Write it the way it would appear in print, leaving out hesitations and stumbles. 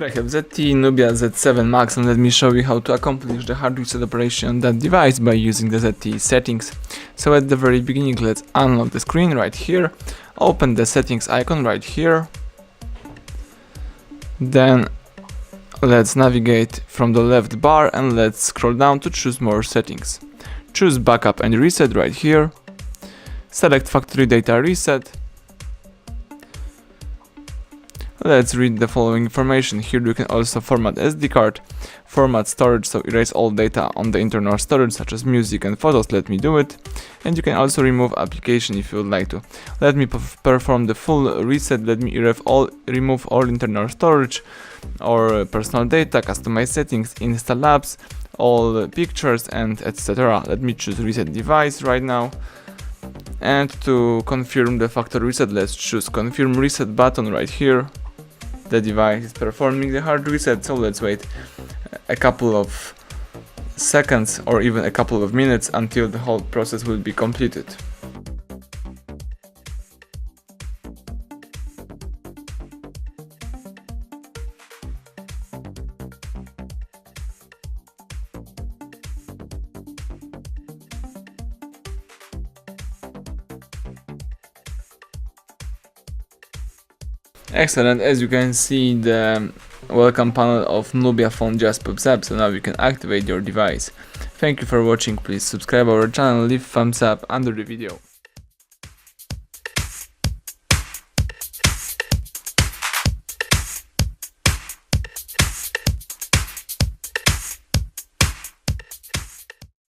Here I have ZTE Nubia Z7 Max, and let me show you how to accomplish the hard reset operation on that device by using the ZTE settings. So at the very beginning, let's unlock the screen right here, open the settings icon right here, then let's navigate from the left bar and let's scroll down to choose more settings. Choose backup and reset right here, select factory data reset. Let's read the following information. Here you can also format SD card, format storage, so erase all data on the internal storage such as music and photos. Let me do it. And you can also remove application if you would like to. Let me perform the full reset. Let me remove all internal storage or personal data, customize settings, install apps, all pictures, and etc. Let me choose reset device right now. And to confirm the factory reset, let's choose confirm reset button right here. The device is performing the hard reset, so let's wait a couple of seconds or even a couple of minutes until the whole process will be completed. Excellent, as you can see, the welcome panel of Nubia phone just pops up, so now you can activate your device. Thank you for watching. Please subscribe our channel, leave thumbs up under the video.